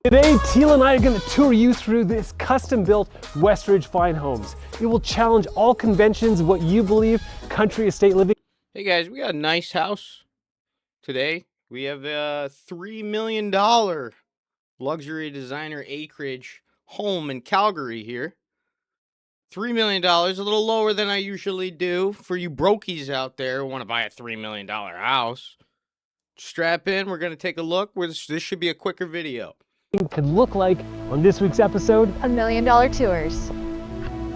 Today, Teal and I are going to tour you through this custom-built Westridge Fine Homes. It will challenge all conventions of what you believe country estate living. Hey guys, we got a nice house today. We have a $3 million luxury designer acreage home in Calgary here. $3 million, a little lower than I usually do. For you brokies out there who want to buy a $3 million house, strap in. We're going to take a look. This should be a quicker video. Could look like on this week's episode. $1 Million Tours.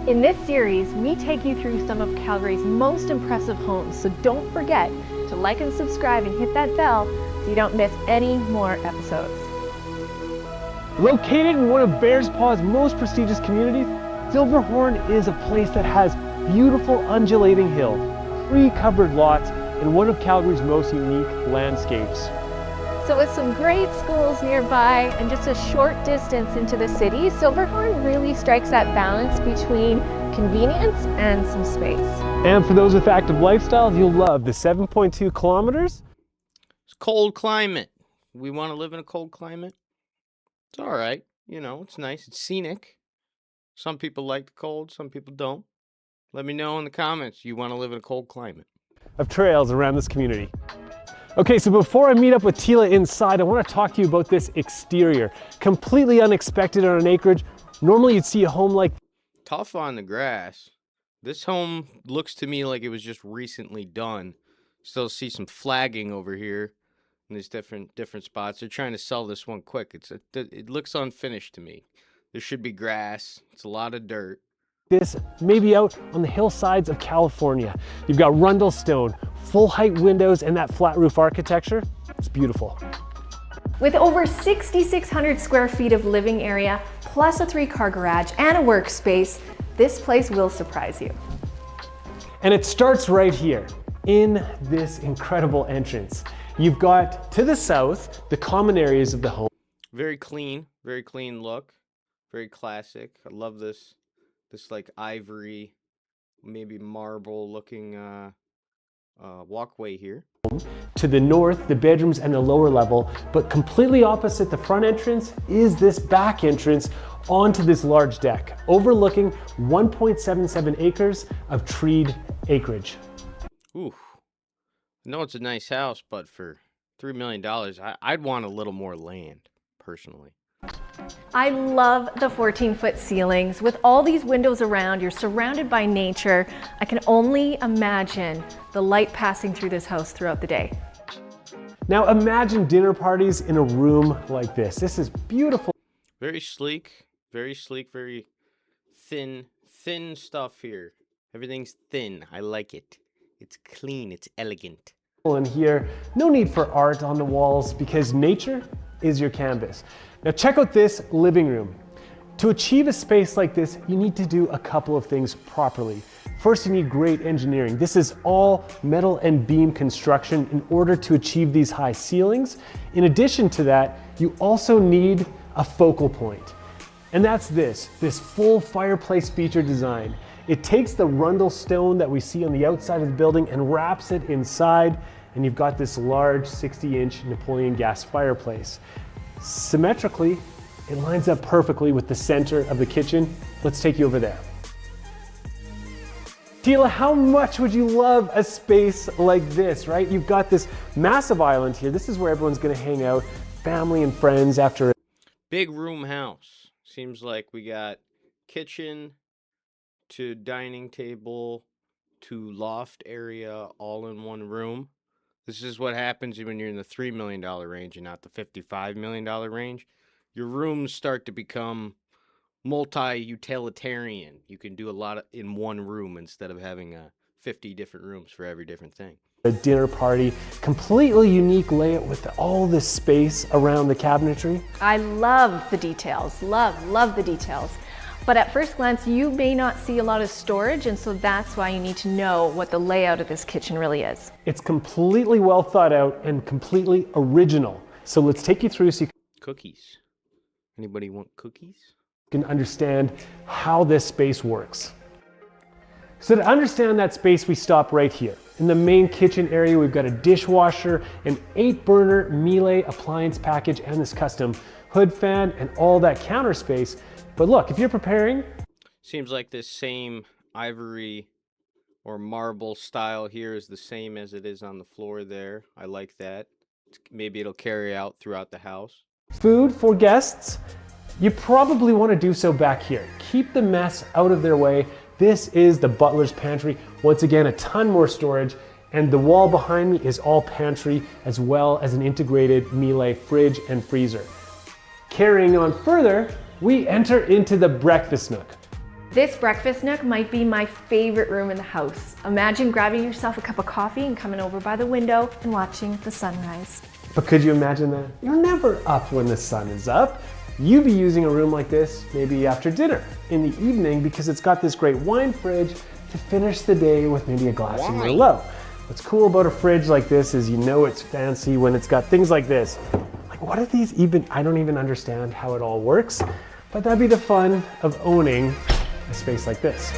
In this series, we take you through some of Calgary's most impressive homes, so don't forget to like and subscribe and hit that bell so you don't miss any more episodes. Located in one of Bearspaw's most prestigious communities, Silverhorn is a place that has beautiful undulating hills, tree-covered lots, and one of Calgary's most unique landscapes. So with some great schools nearby and just a short distance into the city, Silverhorn really strikes that balance between convenience and some space. And for those with active lifestyles, you'll love the 7.2 kilometers. It's cold climate. We want to live in a cold climate. It's all right. You know, it's nice. It's scenic. Some people like the cold, some people don't. Let me know in the comments you want to live in a cold climate. Of trails around this community. Okay, so before I meet up with Tila inside, I want to talk to you about this exterior. Completely unexpected on an acreage. Normally you'd see a home like Tough on the grass. This home looks to me like it was just recently done. Still see some flagging over here in these different spots. They're trying to sell this one quick. It looks unfinished to me. There should be grass. It's a lot of dirt. this, maybe out on the hillsides of California. You've got rundle stone, full height windows, and that flat roof architecture. It's beautiful. With over 6,600 square feet of living area, plus a 3-car garage and a workspace, this place will surprise you. And it starts right here, in this incredible entrance. You've got, to the south, the common areas of the home. Very clean look, very classic. I love this like ivory, maybe marble looking walkway here. To the north, the bedrooms and the lower level, but completely opposite the front entrance is this back entrance onto this large deck, overlooking 1.77 acres of treed acreage. Ooh, I know it's a nice house, but for $3 million, I'd want a little more land, personally. I love the 14-foot ceilings. With all these windows around, you're surrounded by nature. I can only imagine the light passing through this house throughout the day. Now imagine dinner parties in a room like this. This is beautiful. Very sleek, very thin stuff here. Everything's thin. I like it. It's clean, it's elegant. In here, no need for art on the walls because nature is your canvas. Now check out this living room. To achieve a space like this, you need to do a couple of things properly. First, you need great engineering. This is all metal and beam construction in order to achieve these high ceilings. In addition to that, you also need a focal point. And that's this full fireplace feature design. It takes the rundle stone that we see on the outside of the building and wraps it inside, and you've got this large 60-inch Napoleon gas fireplace. Symmetrically, it lines up perfectly with the center of the kitchen. Let's take you over there. Tila, how much would you love a space like this, right? You've got this massive island here. This is where everyone's gonna hang out, family and friends after. Big room house. Seems like we got kitchen to dining table to loft area all in one room. This is what happens when you're in the $3 million range and not the $55 million range. Your rooms start to become multi-utilitarian. You can do a lot in one room instead of having 50 different rooms for every different thing. A dinner party, completely unique layout with all this space around the cabinetry. I love the details, love the details. But at first glance, you may not see a lot of storage, and so that's why you need to know what the layout of this kitchen really is. It's completely well thought out and completely original. So let's take you through so you Cookies. Anybody want cookies? can understand how this space works. So to understand that space, we stop right here. In the main kitchen area, we've got a dishwasher, an 8-burner Miele appliance package, and this custom hood fan and all that counter space. But look, if you're preparing... Seems like this same ivory or marble style here is the same as it is on the floor there. I like that. Maybe it'll carry out throughout the house. Food for guests, you probably want to do so back here. Keep the mess out of their way. This is the butler's pantry. Once again, a ton more storage, and the wall behind me is all pantry as well as an integrated Miele fridge and freezer. Carrying on further, we enter into the breakfast nook. This breakfast nook might be my favorite room in the house. Imagine grabbing yourself a cup of coffee and coming over by the window and watching the sunrise. But could you imagine that? You're never up when the sun is up. You'd be using a room like this maybe after dinner in the evening because it's got this great wine fridge to finish the day with maybe a glass of Merlot. What's cool about a fridge like this is you know it's fancy when it's got things like this. Like what are these even? I don't even understand how it all works, but that'd be the fun of owning a space like this.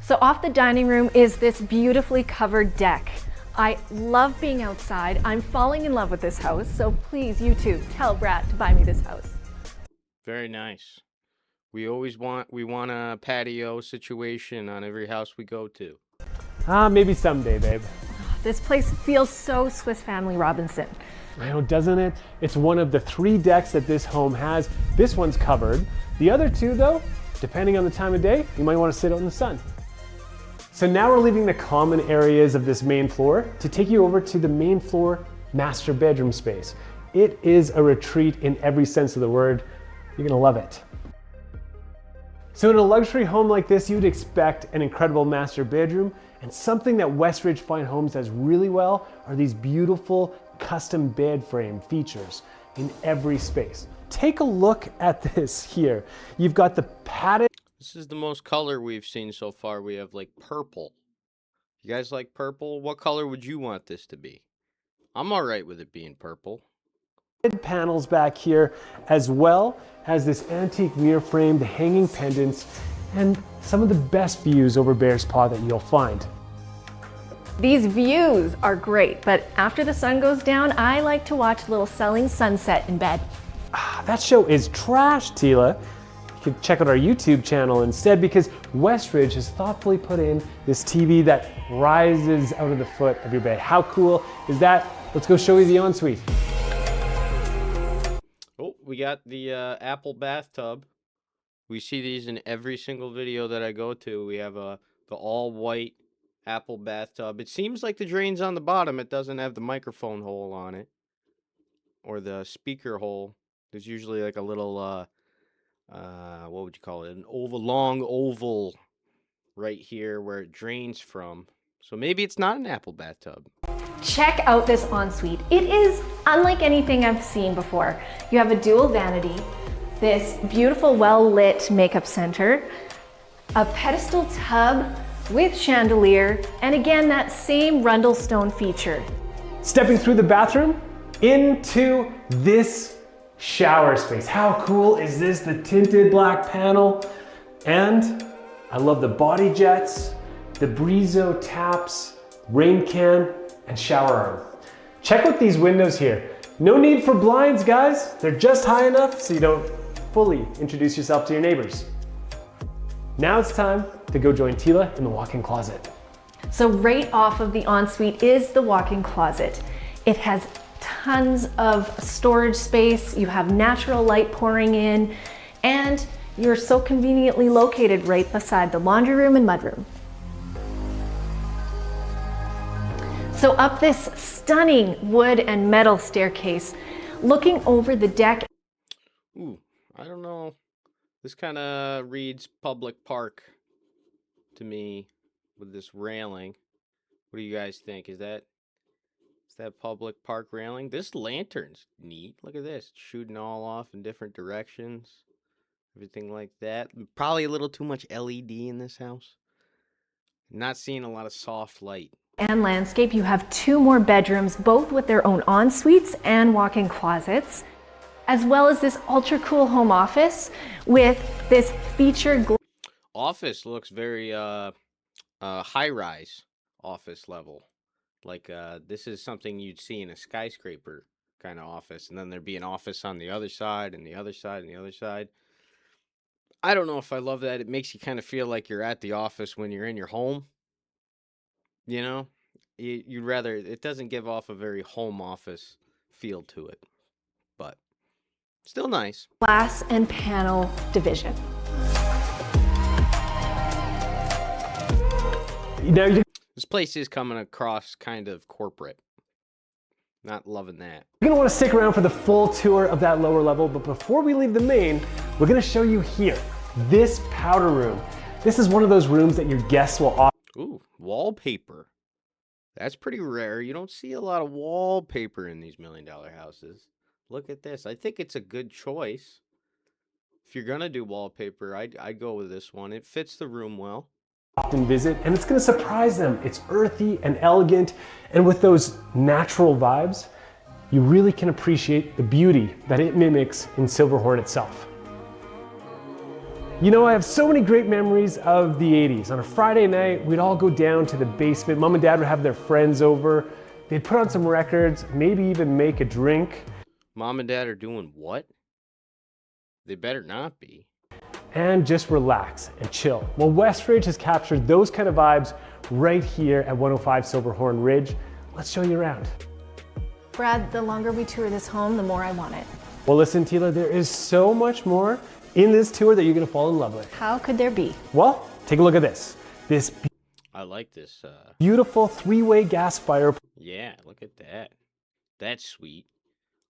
So off the dining room is this beautifully covered deck. I love being outside. I'm falling in love with this house. So please, YouTube, tell Brad to buy me this house. Very nice. We want a patio situation on every house we go to. Maybe someday, babe. This place feels so Swiss Family Robinson. I know, doesn't it? It's one of the 3 decks that this home has. This one's covered. The other 2, though, depending on the time of day, you might want to sit out in the sun. So now we're leaving the common areas of this main floor to take you over to the main floor master bedroom space. It is a retreat in every sense of the word. You're gonna love it. So in a luxury home like this, you'd expect an incredible master bedroom, and something that Westridge Fine Homes does really well are these beautiful custom bed frame features in every space. Take a look at this here. You've got the padded. This is the most color we've seen so far. We have like purple. You guys like purple? What color would you want this to be? I'm all right with it being purple. Panels back here, as well as this antique mirror frame, the hanging pendants, and some of the best views over Bearspaw that you'll find. These views are great, but after the sun goes down, I like to watch a little Selling Sunset in bed. That show is trash, Tila. You can check out our YouTube channel instead because Westridge has thoughtfully put in this TV that rises out of the foot of your bed. How cool is that? Let's go show you the ensuite. Oh, we got the Apple bathtub. We see these in every single video that I go to. We have the all white Apple bathtub. It seems like the drain's on the bottom. It doesn't have the microphone hole on it or the speaker hole. There's usually like a little what would you call it? An long oval right here where it drains from. So maybe it's not an Apple bathtub. Check out this ensuite. It is unlike anything I've seen before. You have a dual vanity, this beautiful well-lit makeup center, a pedestal tub with chandelier, and again, that same rundle stone feature. Stepping through the bathroom into this shower space. How cool is this? The tinted black panel. And I love the body jets, the Brizo taps, rain can, and shower arm. Check out these windows here. No need for blinds, guys. They're just high enough so you don't fully introduce yourself to your neighbors. Now it's time to go join Tila in the walk-in closet. So right off of the ensuite is the walk-in closet. It has tons of storage space. You have natural light pouring in, and you're so conveniently located right beside the laundry room and mudroom. So up this stunning wood and metal staircase, looking over the deck. Ooh, I don't know. This kind of reads public park to me with this railing. What do you guys think? Is that public park railing? This lantern's neat. Look at this. It's shooting all off in different directions. Everything like that. Probably a little too much LED in this house. Not seeing a lot of soft light. And landscape, you have 2 more bedrooms, both with their own en-suites and walk-in closets, as well as this ultra cool home office with this featured office looks very high-rise office level. Like this is something you'd see in a skyscraper kind of office, and then there'd be an office on the other side, and the other side, and the other side. I don't know if I love that. It makes you kind of feel like you're at the office when you're in your home. You know, you'd rather, it doesn't give off a very home office feel to it, but still nice. Glass and panel division. Now This place is coming across kind of corporate. Not loving that. you're gonna wanna stick around for the full tour of that lower level, but before we leave the main, we're gonna show you here, this powder room. This is one of those rooms that your guests will often. Ooh, wallpaper. That's pretty rare. You don't see a lot of wallpaper in these $1 million houses. Look at this. I think it's a good choice. If you're gonna do wallpaper, I'd go with this one. It fits the room well. Often visit, and it's gonna surprise them. It's earthy and elegant, and with those natural vibes, you really can appreciate the beauty that it mimics in Silverhorn itself. You know, I have so many great memories of the 80s. On a Friday night, we'd all go down to the basement. Mom and Dad would have their friends over. They'd put on some records, maybe even make a drink. Mom and Dad are doing what? They better not be. And just relax and chill. Well, Westridge has captured those kind of vibes right here at 105 Silverhorn Ridge. Let's show you around. Brad, the longer we tour this home, the more I want it. Well, listen, Tila, there is so much more in this tour that you're gonna fall in love with. How could there be? Well, take a look at this. This I like this. beautiful three-way gas fire. Yeah, look at that. That's sweet.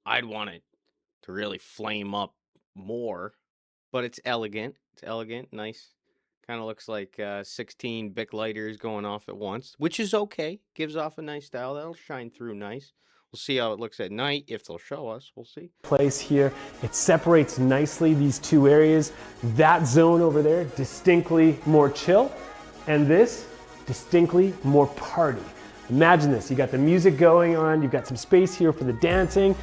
I'd want it to really flame up more, but it's elegant. It's elegant, nice. Kind of looks like 16 Bic lighters going off at once, which is okay. Gives off a nice style. That'll shine through nice. We'll see how it looks at night. If they'll show us, we'll see. Place here. It separates nicely these two areas. That zone over there, distinctly more chill, and this, distinctly more party. Imagine this, you got the music going on, you've got some space here for the dancing,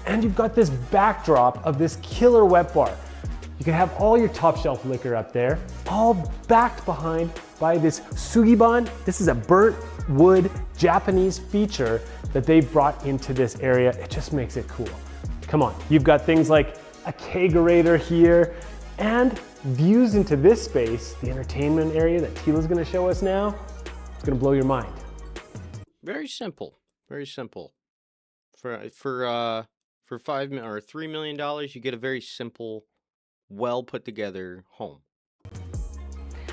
and you've got this backdrop of this killer wet bar. You can have all your top shelf liquor up there, all backed behind by this sugiban. This is a burnt wood Japanese feature that they've brought into this area. It just makes it cool. Come on, you've got things like a kegerator here and views into this space, the entertainment area that Tila's gonna show us now. It's gonna blow your mind. Very simple. Very simple. For $3 million, you get a very simple, well put together home.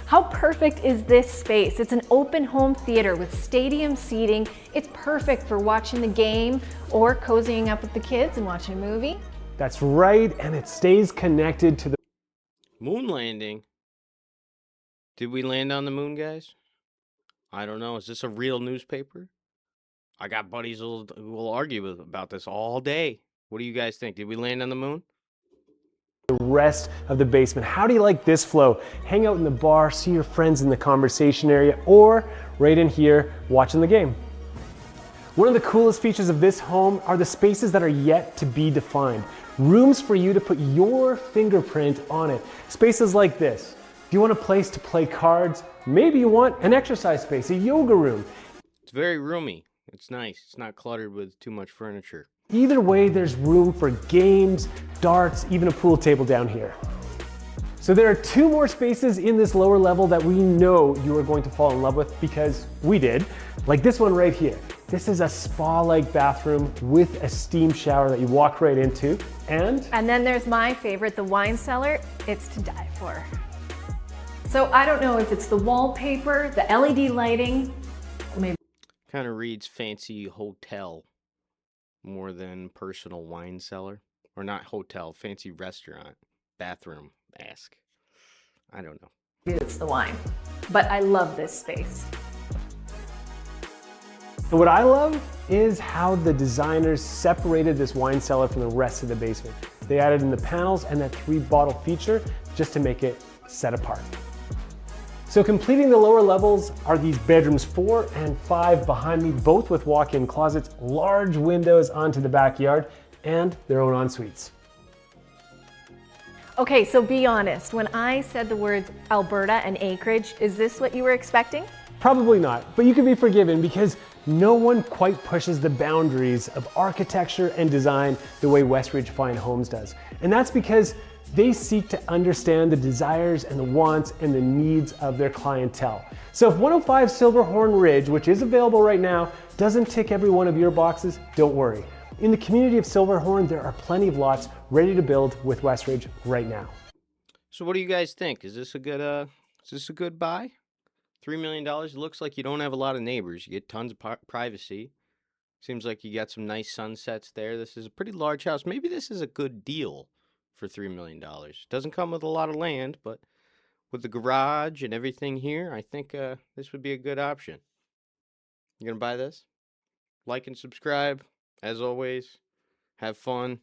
How perfect is this space? It's an open home theater with stadium seating. It's perfect for watching the game or cozying up with the kids and watching a movie. That's right, and it stays connected to the Moon landing. Did we land on the moon, guys? I don't know. Is this a real newspaper? I got buddies who will argue about this all day. What do you guys think? Did we land on the moon? rest of the basement. How do you like this flow? Hang out in the bar, see your friends in the conversation area, or right in here watching the game. One of the coolest features of this home are the spaces that are yet to be defined. Rooms for you to put your fingerprint on it. Spaces like this. Do you want a place to play cards? Maybe you want an exercise space, a yoga room. It's very roomy. It's nice. It's not cluttered with too much furniture. Either way, there's room for games, darts, even a pool table down here. So there are two more spaces in this lower level that we know you are going to fall in love with because we did. Like this one right here. This is a spa-like bathroom with a steam shower that you walk right into. And then there's my favorite, the wine cellar. It's to die for. So I don't know if it's the wallpaper, the LED lighting, maybe. Kind of reads fancy hotel more than personal wine cellar. Or not hotel, fancy restaurant, bathroom-esque. I don't know. It's the wine. But I love this space. And what I love is how the designers separated this wine cellar from the rest of the basement. They added in the panels and that 3-bottle feature just to make it set apart. So completing the lower levels are these bedrooms 4 and 5 behind me, both with walk-in closets, large windows onto the backyard, and their own en-suites. Okay, so be honest. When I said the words Alberta and acreage, is this what you were expecting? Probably not, but you can be forgiven because no one quite pushes the boundaries of architecture and design the way Westridge Fine Homes does. And that's because they seek to understand the desires and the wants and the needs of their clientele. So if 105 Silverhorn Ridge, which is available right now, doesn't tick every one of your boxes, don't worry. In the community of Silverhorn, there are plenty of lots ready to build with Westridge right now. So what do you guys think? Is this a good buy? $3 million. It looks like you don't have a lot of neighbors. You get tons of privacy. Seems like you got some nice sunsets there. This is a pretty large house. Maybe this is a good deal for $3 million. Doesn't come with a lot of land, but with the garage and everything here, I think this would be a good option. You gonna buy this? Like and subscribe. As always, have fun.